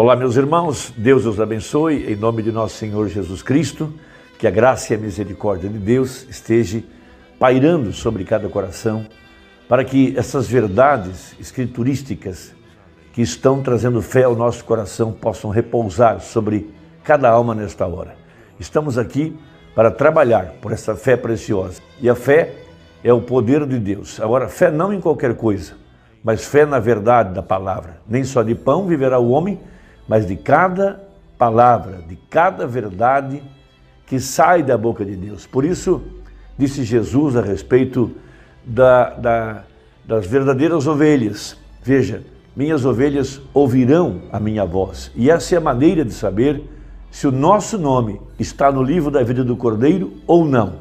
Olá, meus irmãos, Deus os abençoe, em nome de nosso Senhor Jesus Cristo, que a graça e a misericórdia de Deus esteja pairando sobre cada coração, para que essas verdades escriturísticas que estão trazendo fé ao nosso coração possam repousar sobre cada alma nesta hora. Estamos aqui para trabalhar por essa fé preciosa, e a fé é o poder de Deus. Agora, fé não em qualquer coisa, mas fé na verdade da palavra. Nem só de pão viverá o homem, mas de cada palavra, de cada verdade que sai da boca de Deus. Por isso, disse Jesus a respeito das verdadeiras ovelhas. Veja, minhas ovelhas ouvirão a minha voz. E essa é a maneira de saber se o nosso nome está no livro da vida do Cordeiro ou não.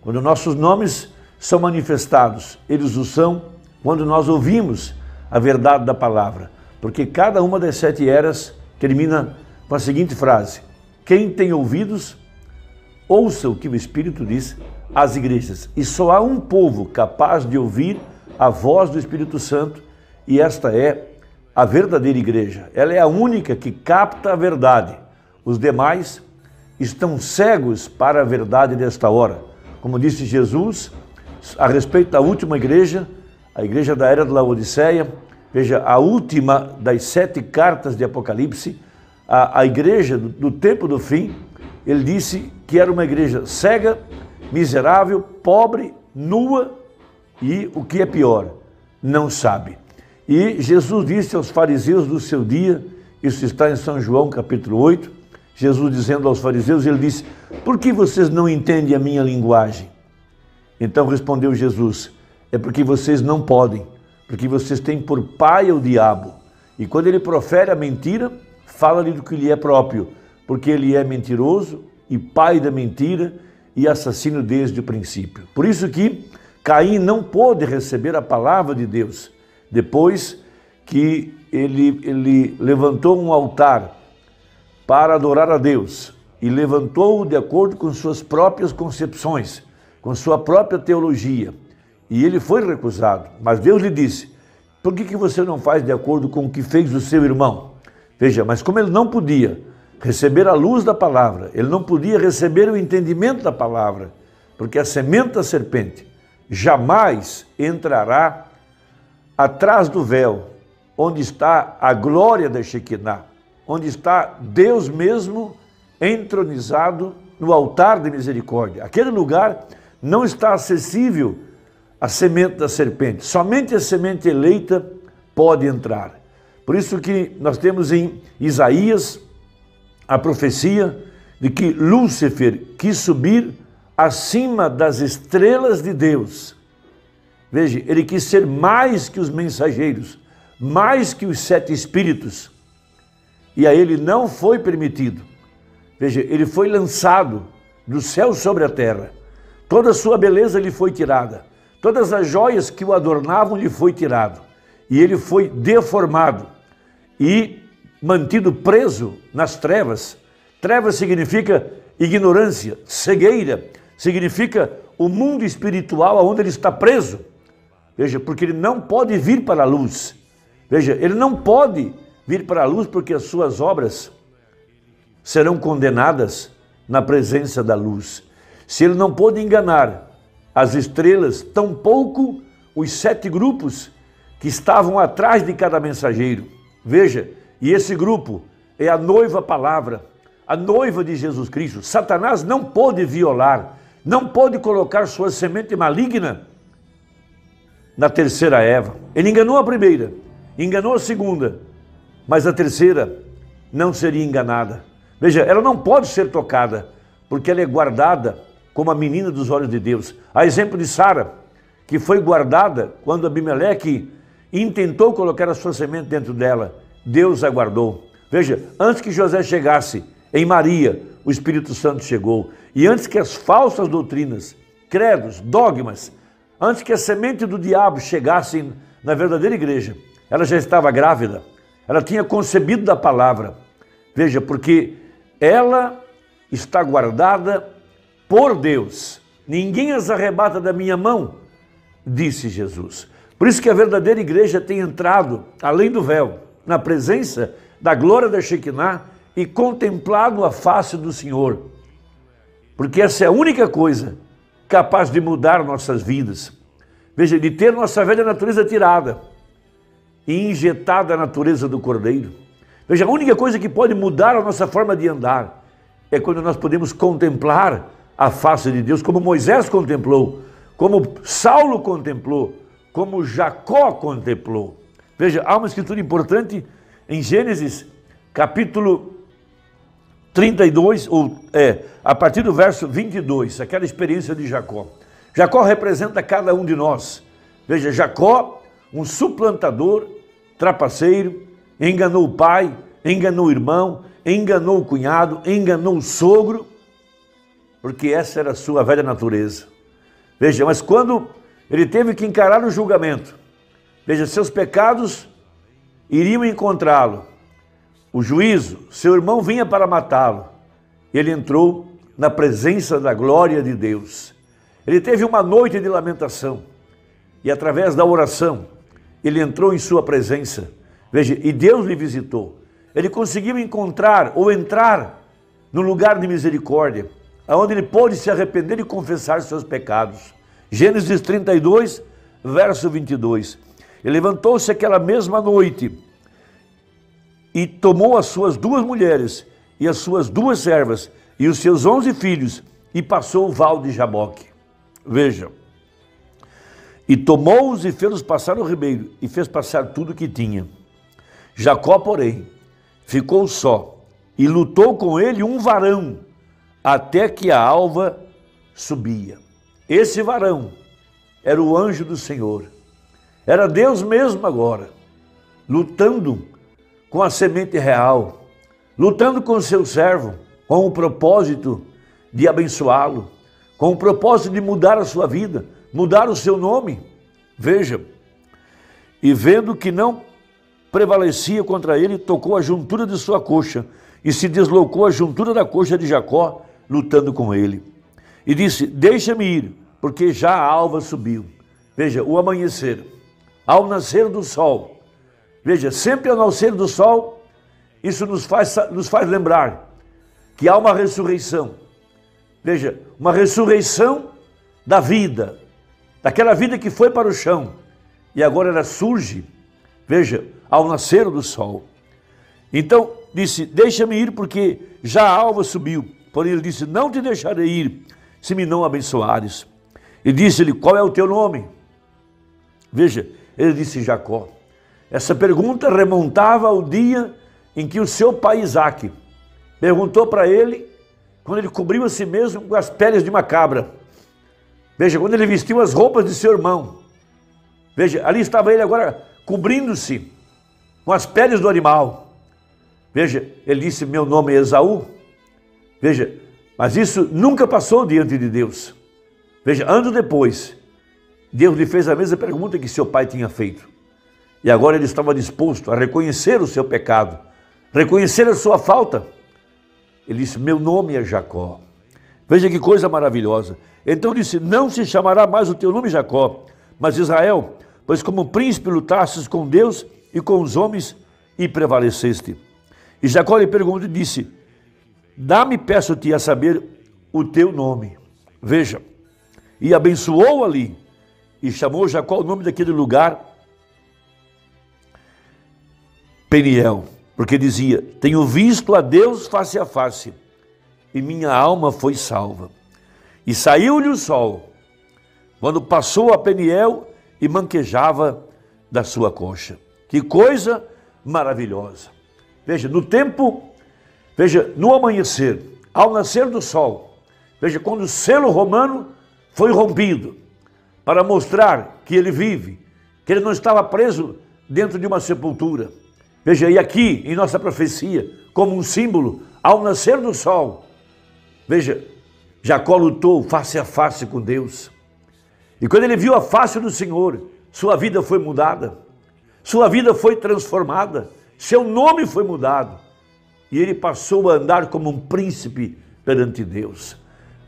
Quando nossos nomes são manifestados, eles o são quando nós ouvimos a verdade da palavra. Porque cada uma das 7 eras termina com a seguinte frase: quem tem ouvidos, ouça o que o Espírito diz às igrejas. E só há um povo capaz de ouvir a voz do Espírito Santo, e esta é a verdadeira igreja. Ela é a única que capta a verdade. Os demais estão cegos para a verdade desta hora. Como disse Jesus a respeito da última igreja, a igreja da era de Laodiceia, veja, a última das 7 cartas de Apocalipse, a igreja do tempo do fim, ele disse que era uma igreja cega, miserável, pobre, nua e, o que é pior, não sabe. E Jesus disse aos fariseus do seu dia, isso está em São João capítulo 8, Jesus dizendo aos fariseus, ele disse: por que vocês não entendem a minha linguagem? Então respondeu Jesus: é porque vocês não podem, porque vocês têm por pai o diabo. E quando ele profere a mentira, fala-lhe do que lhe é próprio, porque ele é mentiroso e pai da mentira e assassino desde o princípio. Por isso que Caim não pôde receber a palavra de Deus, depois que ele levantou um altar para adorar a Deus, e levantou-o de acordo com suas próprias concepções, com sua própria teologia, e ele foi recusado. Mas Deus lhe disse: por que você não faz de acordo com o que fez o seu irmão? Veja, mas como ele não podia receber a luz da palavra, ele não podia receber o entendimento da palavra, porque a semente da serpente jamais entrará atrás do véu, onde está a glória da Shekinah, onde está Deus mesmo entronizado no altar de misericórdia. Aquele lugar não está acessível à semente da serpente. Somente a semente eleita pode entrar. Por isso que nós temos em Isaías a profecia de que Lúcifer quis subir acima das estrelas de Deus. Veja, ele quis ser mais que os mensageiros, mais que os 7 espíritos. E a ele não foi permitido. Veja, ele foi lançado do céu sobre a terra. Toda a sua beleza lhe foi tirada. Todas as joias que o adornavam lhe foi tirado. E ele foi deformado e mantido preso nas trevas. Trevas significa ignorância, cegueira, significa o mundo espiritual onde ele está preso. Veja, porque ele não pode vir para a luz. Veja, ele não pode vir para a luz porque as suas obras serão condenadas na presença da luz. Se ele não pôde enganar as estrelas, tampouco os 7 grupos que estavam atrás de cada mensageiro. Veja, e esse grupo é a noiva palavra, a noiva de Jesus Cristo. Satanás não pôde violar, não pôde colocar sua semente maligna na terceira Eva. Ele enganou a primeira, enganou a segunda, mas a terceira não seria enganada. Veja, ela não pode ser tocada, porque ela é guardada como a menina dos olhos de Deus. A exemplo de Sara, que foi guardada quando Abimeleque intentou colocar a sua semente dentro dela. Deus a guardou. Veja, antes que José chegasse em Maria, o Espírito Santo chegou. E antes que as falsas doutrinas, credos, dogmas, antes que a semente do diabo chegasse na verdadeira igreja, ela já estava grávida. Ela tinha concebido da palavra. Veja, porque ela está guardada por Deus. Ninguém as arrebata da minha mão, disse Jesus. Por isso que a verdadeira igreja tem entrado, além do véu, na presença da glória da Shekinah e contemplado a face do Senhor. Porque essa é a única coisa capaz de mudar nossas vidas. Veja, de ter nossa velha natureza tirada e injetada a natureza do Cordeiro. Veja, a única coisa que pode mudar a nossa forma de andar é quando nós podemos contemplar a face de Deus, como Moisés contemplou, como Saulo contemplou, como Jacó contemplou. Veja, há uma escritura importante em Gênesis, capítulo 32, a partir do verso 22, aquela experiência de Jacó. Jacó representa cada um de nós. Veja, Jacó, um suplantador, trapaceiro, enganou o pai, enganou o irmão, enganou o cunhado, enganou o sogro, porque essa era a sua velha natureza. Veja, mas quando ele teve que encarar o julgamento, veja, seus pecados iriam encontrá-lo. O juízo, seu irmão vinha para matá-lo. Ele entrou na presença da glória de Deus. Ele teve uma noite de lamentação. E através da oração, ele entrou em sua presença. Veja, e Deus lhe visitou. Ele conseguiu encontrar ou entrar no lugar de misericórdia, onde ele pôde se arrepender e confessar seus pecados. Gênesis 32, verso 22. Ele levantou-se aquela mesma noite e tomou as suas 2 mulheres e as suas 2 servas e os seus 11 filhos e passou o val de Jaboque. Vejam. E tomou-os e fez-os passar o ribeiro e fez passar tudo o que tinha. Jacó, porém, ficou só e lutou com ele um varão até que a alva subia. Esse varão era o anjo do Senhor. Era Deus mesmo agora, lutando com a semente real, lutando com o seu servo, com o propósito de abençoá-lo, com o propósito de mudar a sua vida, mudar o seu nome. Veja, e vendo que não prevalecia contra ele, tocou a juntura de sua coxa e se deslocou a juntura da coxa de Jacó, lutando com ele. E disse, deixa-me ir, porque já a alva subiu. Veja, o amanhecer, ao nascer do sol. Veja, sempre ao nascer do sol, isso nos faz lembrar que há uma ressurreição. Veja, uma ressurreição da vida, daquela vida que foi para o chão, e agora ela surge, veja, ao nascer do sol. Então, disse, deixa-me ir, porque já a alva subiu. Porém, ele disse, não te deixarei ir, se me não abençoares. E disse-lhe, qual é o teu nome? Veja, ele disse Jacó. Essa pergunta remontava ao dia em que o seu pai Isaque perguntou para ele, quando ele cobriu a si mesmo com as peles de uma cabra. Veja, quando ele vestiu as roupas de seu irmão. Veja, ali estava ele agora cobrindo-se com as peles do animal. Veja, ele disse, meu nome é Esaú. Veja, mas isso nunca passou diante de Deus. Veja, anos depois, Deus lhe fez a mesma pergunta que seu pai tinha feito. E agora ele estava disposto a reconhecer o seu pecado, reconhecer a sua falta. Ele disse, meu nome é Jacó. Veja que coisa maravilhosa. Então disse, não se chamará mais o teu nome Jacó, mas Israel, pois como príncipe lutastes com Deus e com os homens e prevaleceste. E Jacó lhe perguntou e disse, dá-me, peço-te, a saber o teu nome. Veja, e abençoou ali, e chamou Jacó o nome daquele lugar, Peniel, porque dizia, tenho visto a Deus face a face, e minha alma foi salva. E saiu-lhe o sol, quando passou a Peniel e manquejava da sua coxa. Que coisa maravilhosa. Veja, no tempo, veja, no amanhecer, ao nascer do sol, veja, quando o selo romano foi rompido, para mostrar que ele vive, que ele não estava preso dentro de uma sepultura. Veja, e aqui, em nossa profecia, como um símbolo, ao nascer do sol, veja, Jacó lutou face a face com Deus. E quando ele viu a face do Senhor, sua vida foi mudada, sua vida foi transformada, seu nome foi mudado. E ele passou a andar como um príncipe perante Deus.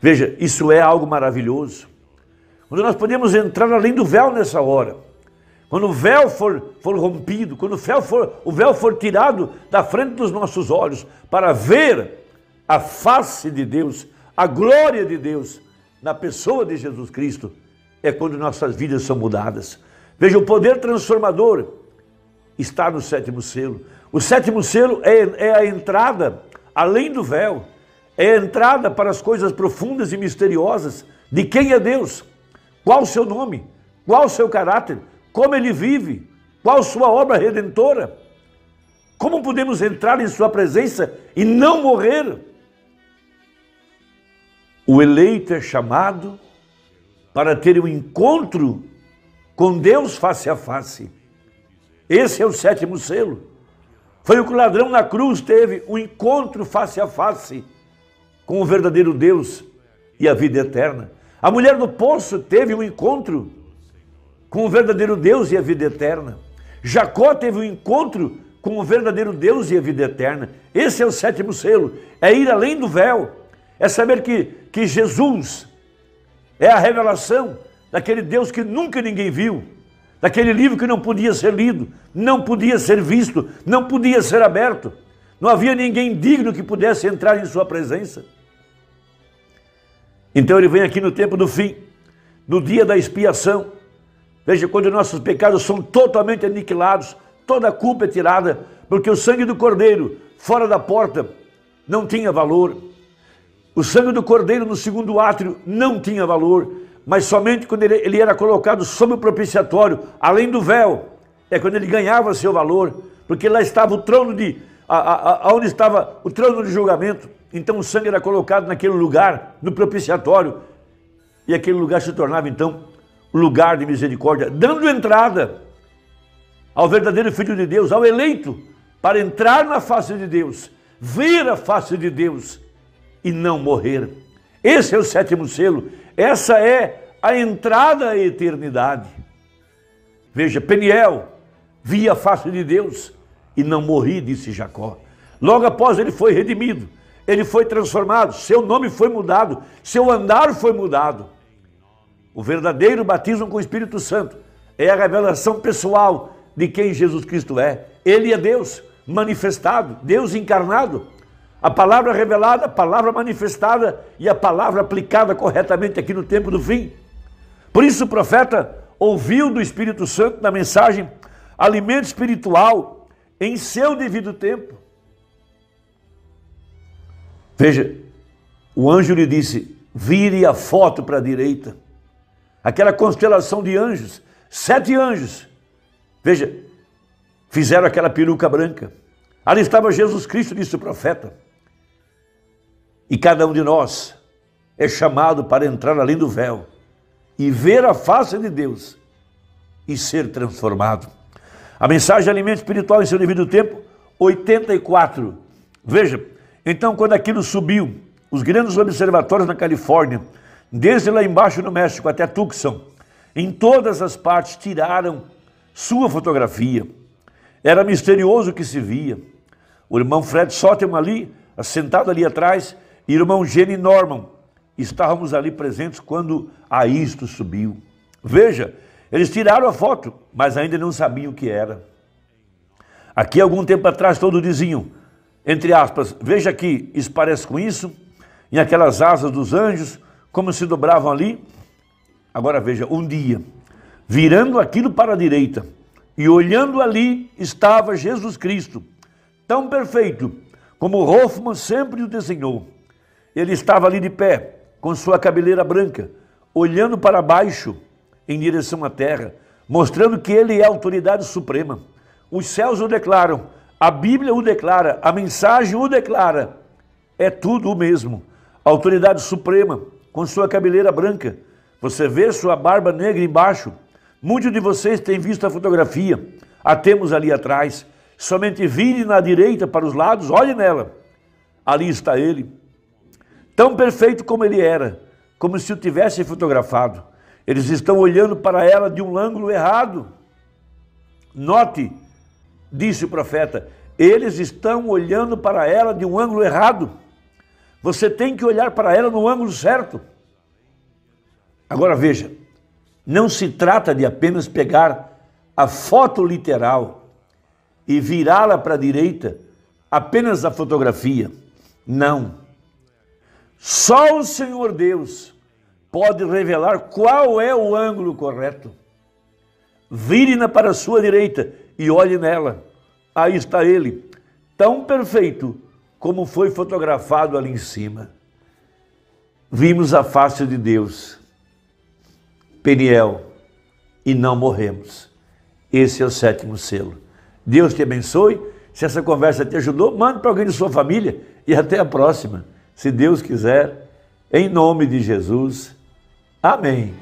Veja, isso é algo maravilhoso. Quando nós podemos entrar além do véu nessa hora, quando o véu for rompido, quando o véu for tirado da frente dos nossos olhos, para ver a face de Deus, a glória de Deus, na pessoa de Jesus Cristo, é quando nossas vidas são mudadas. Veja, o poder transformador está no sétimo selo. O sétimo selo é a entrada além do véu, é a entrada para as coisas profundas e misteriosas de quem é Deus, qual o seu nome, qual o seu caráter, como ele vive, qual sua obra redentora, como podemos entrar em sua presença e não morrer. O eleito é chamado para ter um encontro com Deus face a face. Esse é o sétimo selo. Foi o que o ladrão na cruz teve, um encontro face a face com o verdadeiro Deus e a vida eterna. A mulher do poço teve um encontro com o verdadeiro Deus e a vida eterna. Jacó teve um encontro com o verdadeiro Deus e a vida eterna. Esse é o sétimo selo, é ir além do véu, é saber que Jesus é a revelação daquele Deus que nunca ninguém viu, daquele livro que não podia ser lido, não podia ser visto, não podia ser aberto. Não havia ninguém digno que pudesse entrar em sua presença. Então ele vem aqui no tempo do fim, no dia da expiação. Veja, quando nossos pecados são totalmente aniquilados, toda a culpa é tirada, porque o sangue do Cordeiro, fora da porta, não tinha valor. O sangue do Cordeiro no segundo átrio não tinha valor, mas somente quando ele era colocado sob o propiciatório, além do véu, é quando ele ganhava seu valor, porque lá estava o trono onde estava o trono de julgamento. Então o sangue era colocado naquele lugar, no propiciatório, e aquele lugar se tornava então o lugar de misericórdia, dando entrada ao verdadeiro Filho de Deus, ao eleito, para entrar na face de Deus, ver a face de Deus e não morrer. Esse é o sétimo selo, essa é a entrada à eternidade. Veja, Peniel via a face de Deus e não morri, disse Jacó. Logo após ele foi redimido, ele foi transformado, seu nome foi mudado, seu andar foi mudado. O verdadeiro batismo com o Espírito Santo é a revelação pessoal de quem Jesus Cristo é. Ele é Deus manifestado, Deus encarnado. A palavra revelada, a palavra manifestada e a palavra aplicada corretamente aqui no tempo do fim. Por isso o profeta ouviu do Espírito Santo na mensagem alimento espiritual em seu devido tempo. Veja, o anjo lhe disse, vire a foto para a direita. Aquela constelação de anjos, 7 anjos, veja, fizeram aquela peruca branca. Ali estava Jesus Cristo, disse o profeta. E cada um de nós é chamado para entrar além do véu e ver a face de Deus e ser transformado. A mensagem alimento espiritual em seu devido tempo, 84. Veja, então quando aquilo subiu, os grandes observatórios na Califórnia, desde lá embaixo no México até Tucson, em todas as partes tiraram sua fotografia. Era misterioso o que se via. O irmão Fred Sothmann ali, sentado ali atrás, e o irmão Jenny Norman, estávamos ali presentes quando a isto subiu. Veja, eles tiraram a foto, mas ainda não sabiam o que era. Aqui, algum tempo atrás, todos diziam, entre aspas, veja aqui, isso parece com isso, em aquelas asas dos anjos, como se dobravam ali. Agora veja, um dia, virando aquilo para a direita, e olhando ali, estava Jesus Cristo, tão perfeito, como Hoffmann sempre o desenhou. Ele estava ali de pé, com sua cabeleira branca, olhando para baixo, em direção à terra, mostrando que ele é a autoridade suprema. Os céus o declaram, a Bíblia o declara, a mensagem o declara. É tudo o mesmo. A autoridade suprema, com sua cabeleira branca. Você vê sua barba negra embaixo. Muitos de vocês têm visto a fotografia. A temos ali atrás. Somente vire na direita para os lados, olhe nela. Ali está ele. Tão perfeito como ele era, como se o tivesse fotografado. Eles estão olhando para ela de um ângulo errado. Note, disse o profeta, eles estão olhando para ela de um ângulo errado. Você tem que olhar para ela no ângulo certo. Agora veja, não se trata de apenas pegar a foto literal e virá-la para a direita apenas a fotografia. Não. Só o Senhor Deus pode revelar qual é o ângulo correto. Vire-na para a sua direita e olhe nela. Aí está ele, tão perfeito como foi fotografado ali em cima. Vimos a face de Deus, Peniel, e não morremos. Esse é o 7º selo. Deus te abençoe. Se essa conversa te ajudou, mande para alguém de sua família e até a próxima. Se Deus quiser, em nome de Jesus. Amém.